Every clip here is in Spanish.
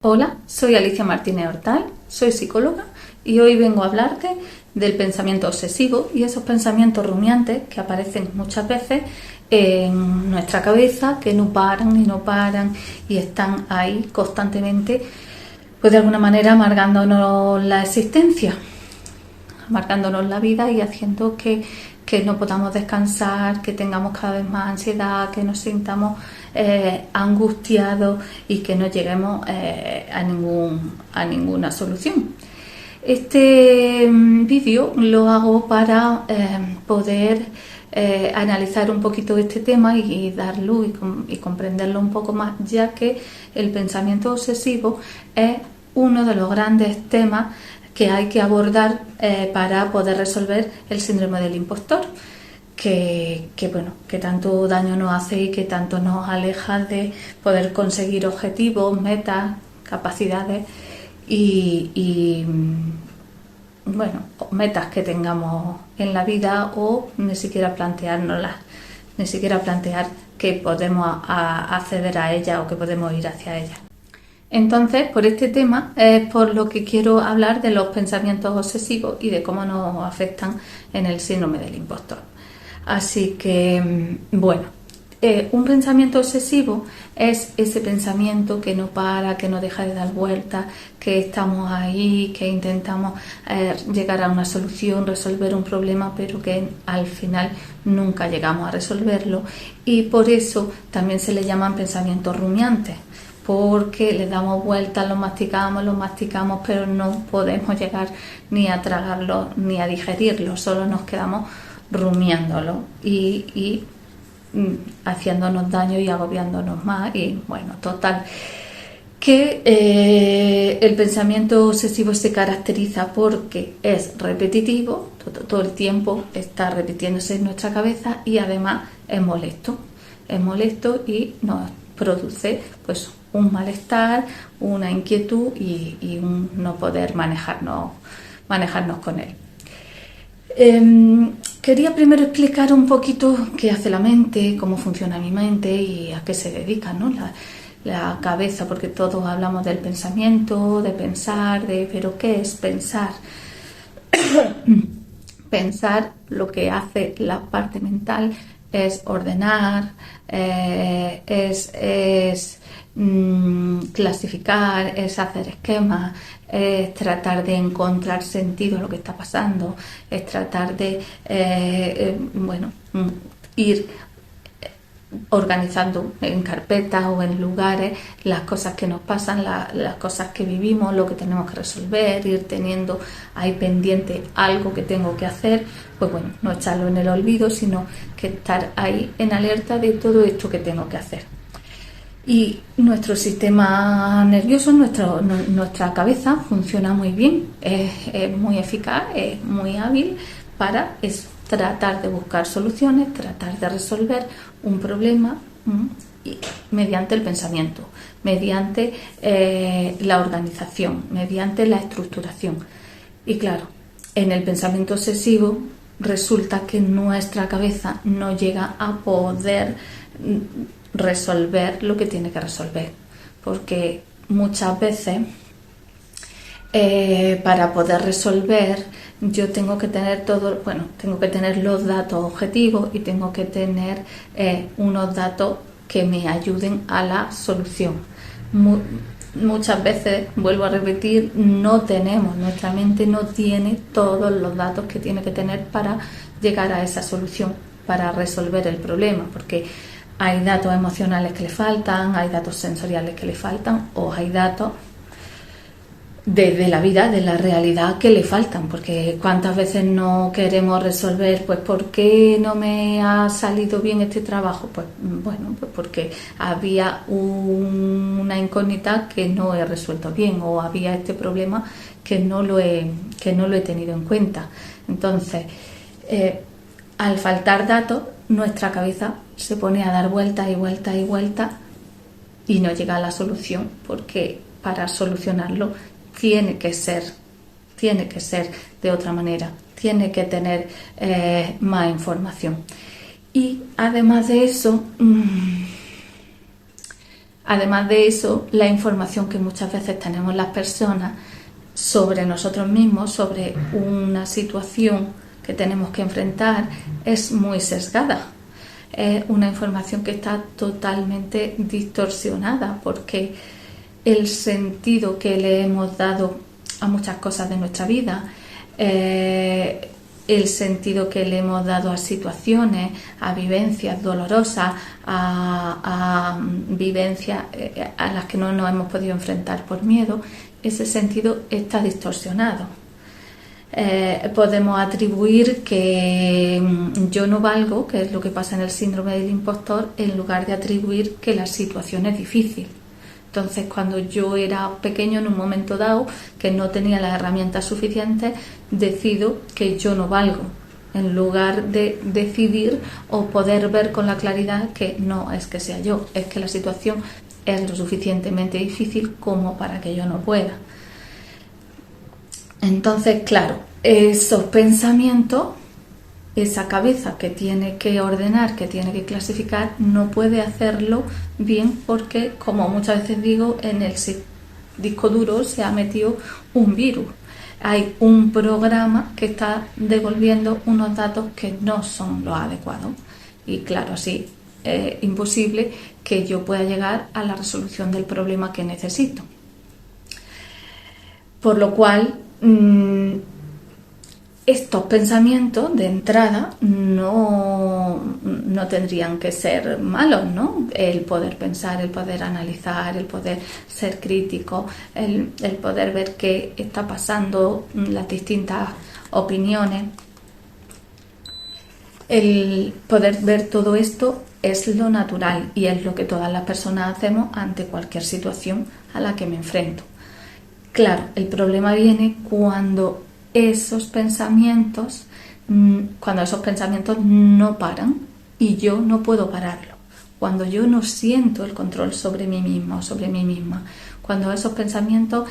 Hola, soy Alicia Martínez Hortal, soy psicóloga y hoy vengo a hablarte del pensamiento obsesivo y esos pensamientos rumiantes que aparecen muchas veces en nuestra cabeza, que no paran y no paran y están ahí constantemente, pues de alguna manera amargándonos la existencia, amargándonos la vida y haciendo que no podamos descansar, que tengamos cada vez más ansiedad, que nos sintamos angustiados y que no lleguemos a ninguna solución. Este vídeo lo hago para poder analizar un poquito este tema y dar luz y comprenderlo un poco más, ya que el pensamiento obsesivo es uno de los grandes temas que hay que abordar para poder resolver el síndrome del impostor, que tanto daño nos hace y que tanto nos aleja de poder conseguir objetivos, metas, capacidades y metas que tengamos en la vida, o ni siquiera planteárnoslas, ni siquiera plantear que podemos acceder a ellas o que podemos ir hacia ellas. Entonces, por este tema es por lo que quiero hablar de los pensamientos obsesivos y de cómo nos afectan en el síndrome del impostor. Así que, un pensamiento obsesivo es ese pensamiento que no para, que no deja de dar vueltas, que estamos ahí, que intentamos llegar a una solución, resolver un problema, pero que al final nunca llegamos a resolverlo. Y por eso también se le llaman pensamientos rumiantes, porque le damos vueltas, lo masticamos, pero no podemos llegar ni a tragarlo ni a digerirlo, solo nos quedamos rumiándolo y haciéndonos daño y agobiándonos más. Y total, que el pensamiento obsesivo se caracteriza porque es repetitivo, todo el tiempo está repitiéndose en nuestra cabeza, y además es molesto y nos produce pues un malestar, una inquietud y un no poder manejarnos con él. Quería primero explicar un poquito qué hace la mente, cómo funciona mi mente y a qué se dedica, ¿no? La cabeza, porque todos hablamos del pensamiento, de pensar, pero ¿qué es pensar? Pensar, lo que hace la parte mental es ordenar, es clasificar, es hacer esquemas, es tratar de encontrar sentido a lo que está pasando, es tratar de ir organizando en carpetas o en lugares las cosas que nos pasan, las cosas que vivimos, lo que tenemos que resolver, ir teniendo ahí pendiente algo que tengo que hacer, no echarlo en el olvido, sino que estar ahí en alerta de todo esto que tengo que hacer. Y nuestro sistema nervioso, nuestra cabeza funciona muy bien, es muy eficaz, es muy hábil para tratar de buscar soluciones, tratar de resolver un problema mediante el pensamiento, mediante la organización, mediante la estructuración. Y claro, en el pensamiento obsesivo resulta que nuestra cabeza no llega a poder resolver lo que tiene que resolver, porque muchas veces para poder resolver yo tengo que tener tengo que tener los datos objetivos y tengo que tener unos datos que me ayuden a la solución. Muchas veces, vuelvo a repetir, nuestra mente no tiene todos los datos que tiene que tener para llegar a esa solución, para resolver el problema, porque hay datos emocionales que le faltan, hay datos sensoriales que le faltan, o hay datos de la vida, de la realidad, que le faltan, porque cuántas veces no queremos resolver, ¿por qué no me ha salido bien este trabajo? Porque había una incógnita que no he resuelto bien, o había este problema que no lo he tenido en cuenta. Entonces, al faltar datos, nuestra cabeza se pone a dar vueltas y vueltas y vueltas y no llega a la solución, porque para solucionarlo tiene que ser de otra manera, tiene que tener más información. Y además de eso, Además de eso, la información que muchas veces tenemos las personas sobre nosotros mismos, sobre una situación que tenemos que enfrentar, es muy sesgada. Es una información que está totalmente distorsionada, porque el sentido que le hemos dado a muchas cosas de nuestra vida, el sentido que le hemos dado a situaciones, a vivencias dolorosas, a vivencias a las que no nos hemos podido enfrentar por miedo, ese sentido está distorsionado. Podemos atribuir que yo no valgo, que es lo que pasa en el síndrome del impostor, en lugar de atribuir que la situación es difícil. Entonces, cuando yo era pequeño, en un momento dado, que no tenía las herramientas suficientes, decido que yo no valgo, en lugar de decidir o poder ver con la claridad que no es que sea yo, es que la situación es lo suficientemente difícil como para que yo no pueda. Entonces, claro, esos pensamientos, esa cabeza que tiene que ordenar, que tiene que clasificar, no puede hacerlo bien porque, como muchas veces digo, en el disco duro se ha metido un virus. Hay un programa que está devolviendo unos datos que no son los adecuados. Y claro, así es imposible que yo pueda llegar a la resolución del problema que necesito. Por lo cual, estos pensamientos de entrada no tendrían que ser malos, ¿no? El poder pensar, el poder analizar, el poder ser crítico, el poder ver qué está pasando, las distintas opiniones. El poder ver todo esto es lo natural y es lo que todas las personas hacemos ante cualquier situación a la que me enfrento. Claro, el problema viene cuando esos pensamientos no paran y yo no puedo pararlo. Cuando yo no siento el control sobre mí mismo, sobre mí misma. Cuando esos pensamientos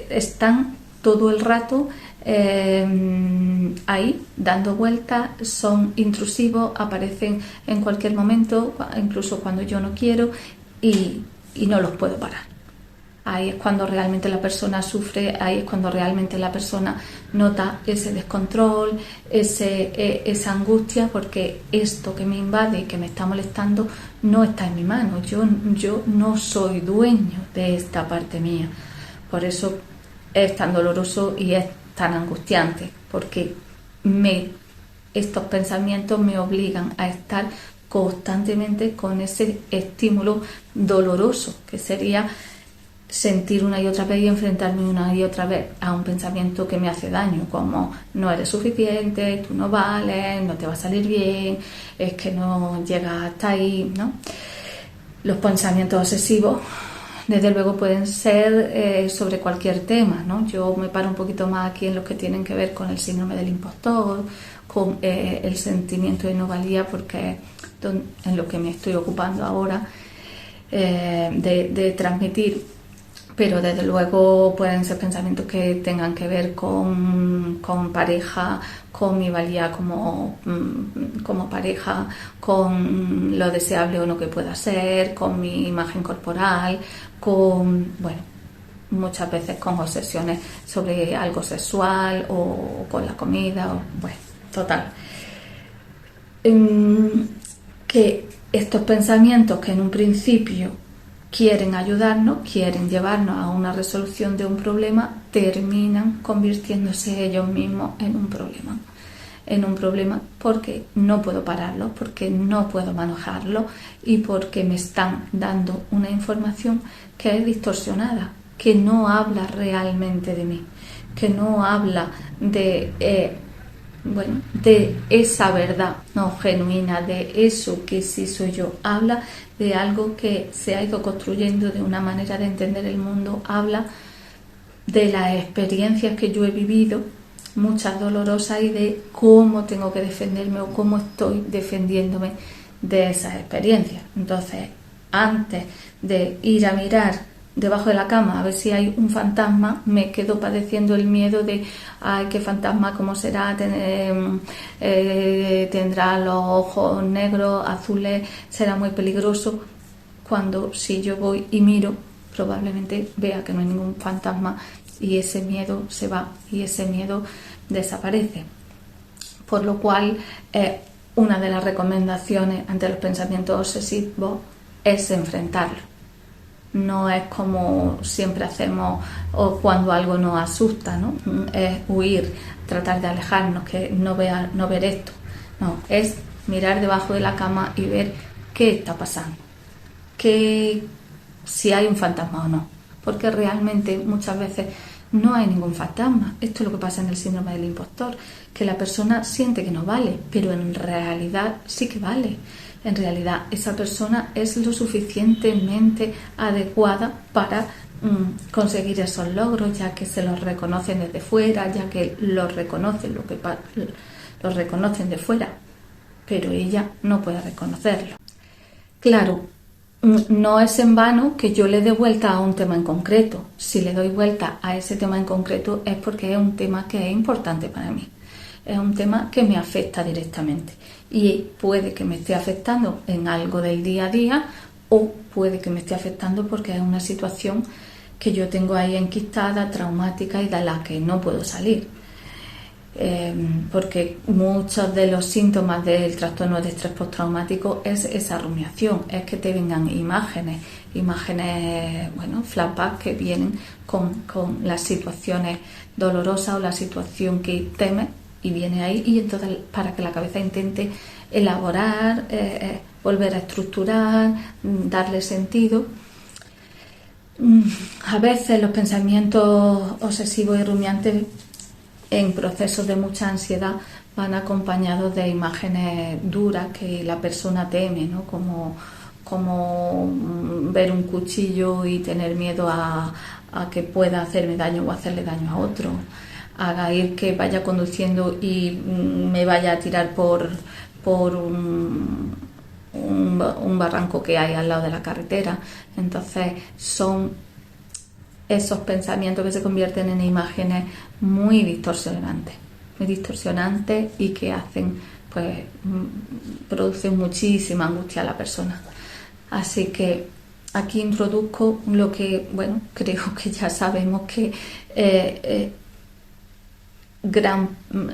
están todo el rato ahí, dando vueltas, son intrusivos, aparecen en cualquier momento, incluso cuando yo no quiero, y no los puedo parar. Ahí es cuando realmente la persona sufre, ahí es cuando realmente la persona nota ese descontrol, esa angustia, porque esto que me invade y que me está molestando no está en mi mano. Yo no soy dueño de esta parte mía. Por eso es tan doloroso y es tan angustiante, porque estos pensamientos me obligan a estar constantemente con ese estímulo doloroso, que sería sentir una y otra vez y enfrentarme una y otra vez a un pensamiento que me hace daño, como no eres suficiente, tú no vales, no te va a salir bien, es que no llegas hasta ahí, ¿no? Los pensamientos obsesivos, desde luego, pueden ser sobre cualquier tema, ¿no? Yo me paro un poquito más aquí en los que tienen que ver con el síndrome del impostor, con el sentimiento de no valía, porque es en lo que me estoy ocupando ahora de transmitir. Pero desde luego pueden ser pensamientos que tengan que ver con pareja, con mi valía como pareja, con lo deseable o no que pueda ser, con mi imagen corporal, muchas veces con obsesiones sobre algo sexual o con la comida, total. Que estos pensamientos que en un principio quieren ayudarnos, quieren llevarnos a una resolución de un problema, terminan convirtiéndose ellos mismos en un problema porque no puedo pararlo, porque no puedo manejarlo y porque me están dando una información que es distorsionada, que no habla realmente de mí, que no habla de esa verdad no genuina, de eso que sí soy yo. Habla de algo que se ha ido construyendo, de una manera de entender el mundo, habla de las experiencias que yo he vivido, muchas dolorosas, y de cómo tengo que defenderme o cómo estoy defendiéndome de esas experiencias. Entonces, antes de ir a mirar debajo de la cama a ver si hay un fantasma, me quedo padeciendo el miedo de ay, qué fantasma, cómo será, tendrá los ojos negros, azules, será muy peligroso, cuando si yo voy y miro, probablemente vea que no hay ningún fantasma y ese miedo se va y ese miedo desaparece. Por lo cual, una de las recomendaciones ante los pensamientos obsesivos es enfrentarlo. No es como siempre hacemos o cuando algo nos asusta, ¿no? Es huir, tratar de alejarnos, que no ver esto. No, es mirar debajo de la cama y ver qué está pasando, si hay un fantasma o no. Porque realmente muchas veces no hay ningún fantasma. Esto es lo que pasa en el síndrome del impostor, que la persona siente que no vale, pero en realidad sí que vale. En realidad esa persona es lo suficientemente adecuada para conseguir esos logros, ya que se los reconocen desde fuera, ya que los reconocen los reconocen de fuera, pero ella no puede reconocerlo. Claro, no es en vano que yo le dé vuelta a un tema en concreto. Si le doy vuelta a ese tema en concreto es porque es un tema que es importante para mí. Es un tema que me afecta directamente y puede que me esté afectando en algo del día a día o puede que me esté afectando porque es una situación que yo tengo ahí enquistada, traumática y de la que no puedo salir. Porque muchos de los síntomas del trastorno de estrés postraumático es esa rumiación, es que te vengan imágenes, bueno, flashbacks que vienen con las situaciones dolorosas o la situación que temes y viene ahí, y entonces para que la cabeza intente elaborar, volver a estructurar, darle sentido. A veces los pensamientos obsesivos y rumiantes en procesos de mucha ansiedad van acompañados de imágenes duras que la persona teme, ¿no? Como ver un cuchillo y tener miedo a que pueda hacerme daño o hacerle daño a otro, a ir que vaya conduciendo y me vaya a tirar por un barranco que hay al lado de la carretera. Entonces son esos pensamientos que se convierten en imágenes muy distorsionantes y que hacen, pues, producen muchísima angustia a la persona. Así que aquí introduzco lo que, bueno, creo que ya sabemos que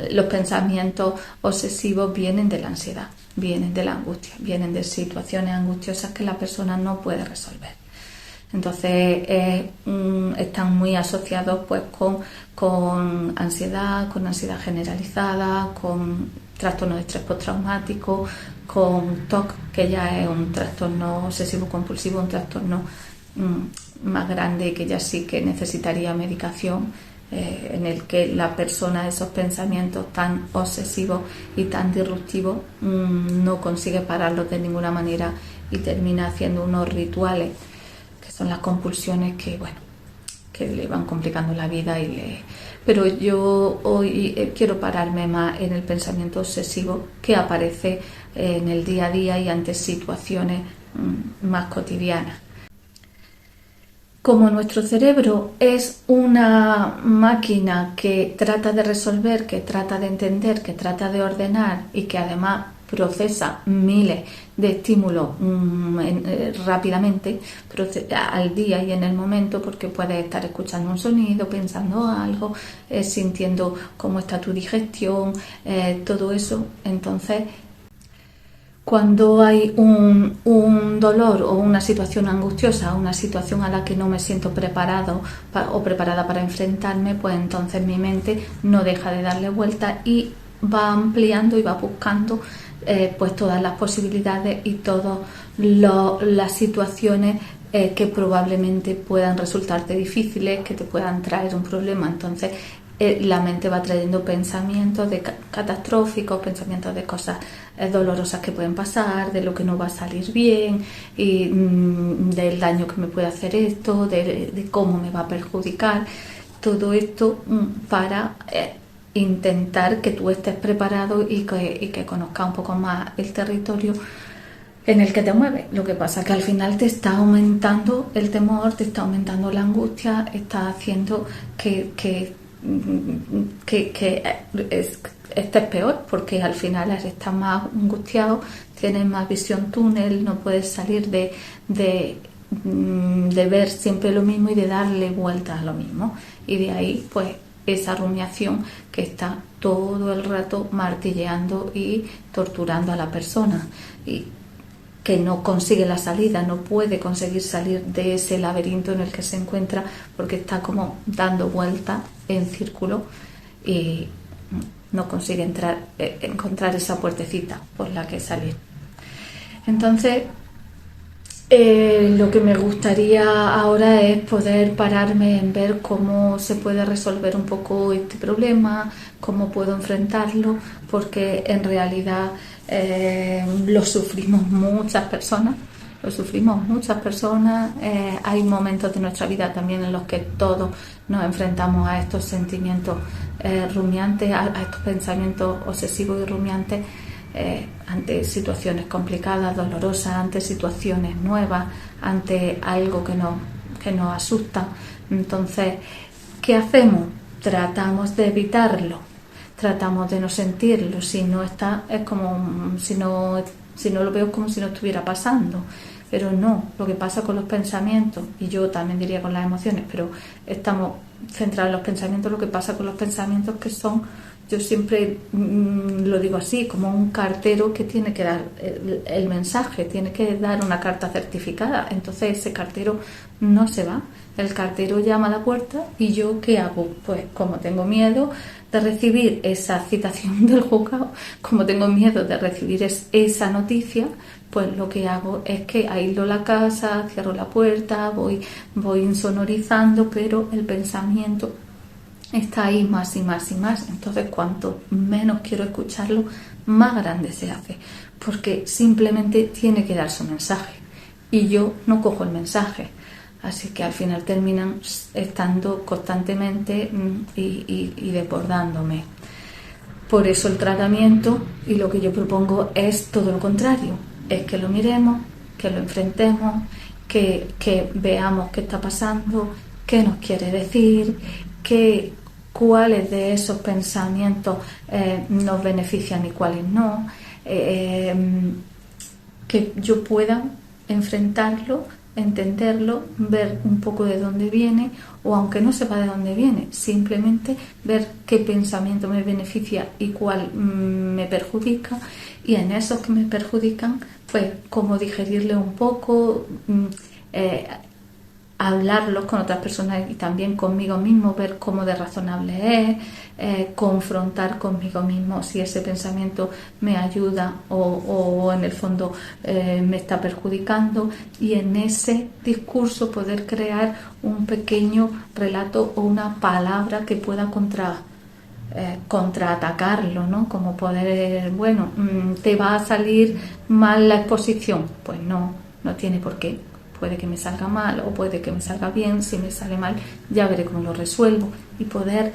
los pensamientos obsesivos vienen de la ansiedad, vienen de la angustia, vienen de situaciones angustiosas que la persona no puede resolver. Entonces están muy asociados pues con ansiedad generalizada, con trastorno de estrés postraumático, con TOC, que ya es un trastorno obsesivo compulsivo, un trastorno más grande que ya sí que necesitaría medicación, en el que la persona, esos pensamientos tan obsesivos y tan disruptivos, no consigue pararlos de ninguna manera y termina haciendo unos rituales que son las compulsiones que, bueno, que le van complicando la vida pero yo hoy quiero pararme más en el pensamiento obsesivo que aparece en el día a día y ante situaciones más cotidianas. Como nuestro cerebro es una máquina que trata de resolver, que trata de entender, que trata de ordenar y que además procesa miles de estímulos rápidamente al día y en el momento, porque puedes estar escuchando un sonido, pensando algo, sintiendo cómo está tu digestión, todo eso. Entonces, cuando hay un dolor o una situación angustiosa, una situación a la que no me siento preparado o preparada para enfrentarme, pues entonces mi mente no deja de darle vuelta y va ampliando y va buscando pues todas las posibilidades y todas las situaciones que probablemente puedan resultarte difíciles, que te puedan traer un problema. Entonces la mente va trayendo pensamientos catastróficos, pensamientos de cosas dolorosas que pueden pasar, de lo que no va a salir bien y del daño que me puede hacer esto, de cómo me va a perjudicar. Todo esto para intentar que tú estés preparado y que conozcas un poco más el territorio en el que te mueves. Lo que pasa es que al final te está aumentando el temor, te está aumentando la angustia, está haciendo que este es peor, porque al final estás más angustiado, tienes más visión túnel, no puedes salir de ver siempre lo mismo y de darle vueltas a lo mismo, y de ahí pues esa rumiación que está todo el rato martilleando y torturando a la persona, y que no consigue la salida, no puede conseguir salir de ese laberinto en el que se encuentra, porque está como dando vueltas en círculo y no consigue encontrar esa puertecita por la que salir. Entonces, lo que me gustaría ahora es poder pararme en ver cómo se puede resolver un poco este problema, cómo puedo enfrentarlo, porque en realidad lo sufrimos muchas personas. Hay momentos de nuestra vida también en los que todos nos enfrentamos a estos sentimientos rumiantes, a estos pensamientos obsesivos y rumiantes, ante situaciones complicadas, dolorosas, ante situaciones nuevas, ante algo que nos asusta. Entonces, ¿qué hacemos? Tratamos de evitarlo, tratamos de no sentirlo. Si no está, es como si no lo veo, como si no estuviera pasando. Pero no, lo que pasa con los pensamientos, y yo también diría con las emociones, pero estamos centrados en los pensamientos. Lo que pasa con los pensamientos, que son, yo siempre lo digo así, como un cartero que tiene que dar el mensaje, tiene que dar una carta certificada. Entonces ese cartero no se va, el cartero llama a la puerta, y yo ¿qué hago? Pues como tengo miedo de recibir esa citación del juzgado, como tengo miedo de recibir esa noticia, pues lo que hago es que aíslo la casa, cierro la puerta, voy insonorizando, pero el pensamiento está ahí más y más y más. Entonces, cuanto menos quiero escucharlo, más grande se hace, porque simplemente tiene que dar su mensaje y yo no cojo el mensaje. Así que al final terminan estando constantemente y desbordándome. Por eso el tratamiento, y lo que yo propongo, es todo lo contrario: es que lo miremos, que lo enfrentemos, que veamos qué está pasando, qué nos quiere decir, cuáles de esos pensamientos nos benefician y cuáles no, que yo pueda enfrentarlo, entenderlo, ver un poco de dónde viene, o aunque no sepa de dónde viene, simplemente ver qué pensamiento me beneficia y cuál me perjudica, y en esos que me perjudican, pues cómo digerirle un poco, hablarlos con otras personas y también conmigo mismo, ver cómo de razonable es, confrontar conmigo mismo si ese pensamiento me ayuda o en el fondo me está perjudicando, y en ese discurso poder crear un pequeño relato o una palabra que pueda contraatacarlo, ¿no? Como poder, bueno, ¿te va a salir mal la exposición? Pues no tiene por qué. Puede que me salga mal o puede que me salga bien. Si me sale mal, ya veré cómo lo resuelvo, y poder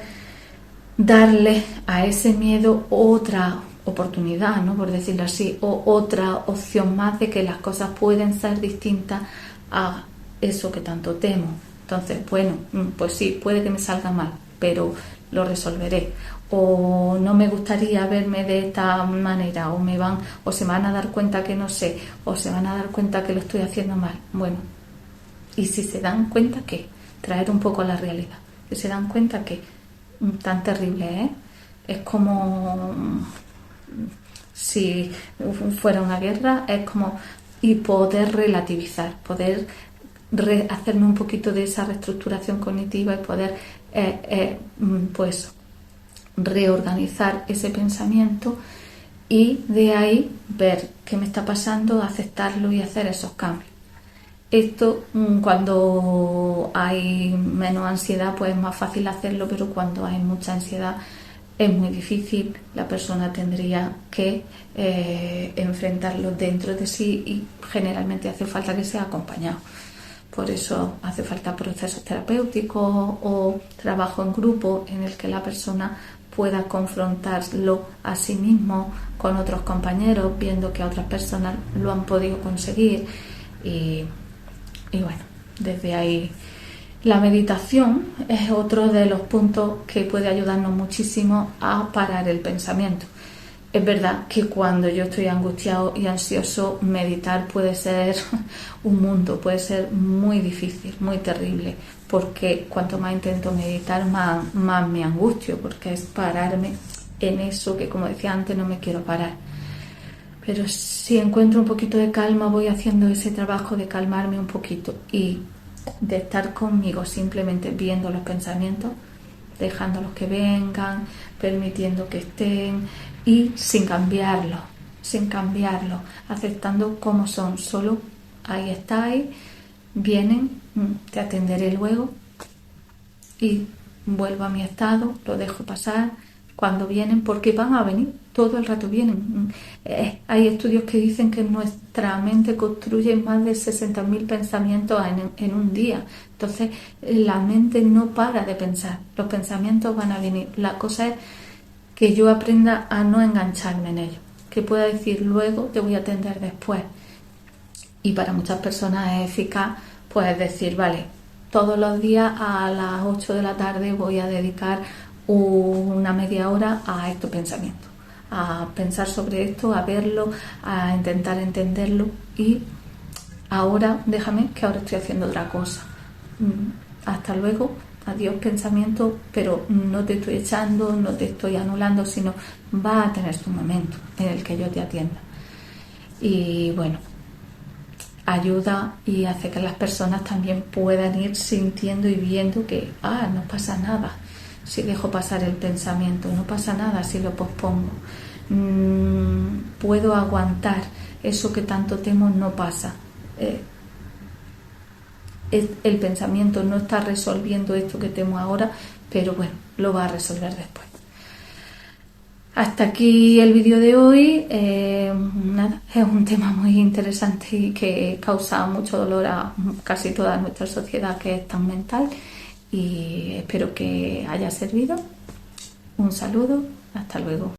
darle a ese miedo otra oportunidad, ¿no? Por decirlo así, o otra opción más de que las cosas pueden ser distintas a eso que tanto temo. Entonces, bueno, pues sí, puede que me salga mal, pero lo resolveré. O no me gustaría verme de esta manera, o se van a dar cuenta que no sé, o se van a dar cuenta que lo estoy haciendo mal. Bueno, y si se dan cuenta, ¿qué? Traer un poco a la realidad. Si se dan cuenta que tan terrible es como si fuera una guerra, es como, y poder relativizar, poder hacerme un poquito de esa reestructuración cognitiva y poder pues reorganizar ese pensamiento, y de ahí ver qué me está pasando, aceptarlo y hacer esos cambios. Esto, cuando hay menos ansiedad, pues es más fácil hacerlo, pero cuando hay mucha ansiedad es muy difícil. La persona tendría que enfrentarlo dentro de sí, y generalmente hace falta que sea acompañado. Por eso hace falta procesos terapéuticos o trabajo en grupo en el que la persona pueda confrontarlo a sí mismo con otros compañeros, viendo que otras personas lo han podido conseguir, y bueno, desde ahí La meditación es otro de los puntos que puede ayudarnos muchísimo a parar el pensamiento. Es verdad que cuando yo estoy angustiado y ansioso, meditar puede ser un mundo, puede ser muy difícil, muy terrible, porque cuanto más intento meditar, más me angustio, porque es pararme en eso que, como decía antes, no me quiero parar. Pero si encuentro un poquito de calma, voy haciendo ese trabajo de calmarme un poquito y de estar conmigo, simplemente viendo los pensamientos, dejándolos que vengan, permitiendo que estén y sin cambiarlos, aceptando como son, solo ahí estáis, vienen, te atenderé luego y vuelvo a mi estado, lo dejo pasar cuando vienen, porque van a venir, todo el rato vienen. Hay estudios que dicen que nuestra mente construye más de 60.000 pensamientos en un día. Entonces, la mente no para de pensar, los pensamientos van a venir. La cosa es que yo aprenda a no engancharme en ellos, que pueda decir luego, te voy a atender después. Y para muchas personas es eficaz, pues decir, vale, todos los días a las 8 de la tarde voy a dedicar una media hora a estos pensamientos, a pensar sobre esto, a verlo, a intentar entenderlo y ahora déjame que ahora estoy haciendo otra cosa. Hasta luego, adiós pensamiento, pero no te estoy echando, no te estoy anulando, sino va a tener su momento en el que yo te atienda. Y bueno, ayuda y hace que las personas también puedan ir sintiendo y viendo que no pasa nada si dejo pasar el pensamiento, no pasa nada si lo pospongo, puedo aguantar, eso que tanto temo no pasa, el pensamiento no está resolviendo esto que temo ahora, pero bueno, lo va a resolver después. Hasta aquí el vídeo de hoy. Nada, es un tema muy interesante y que causa mucho dolor a casi toda nuestra sociedad, que es tan mental, y espero que haya servido. Un saludo, hasta luego.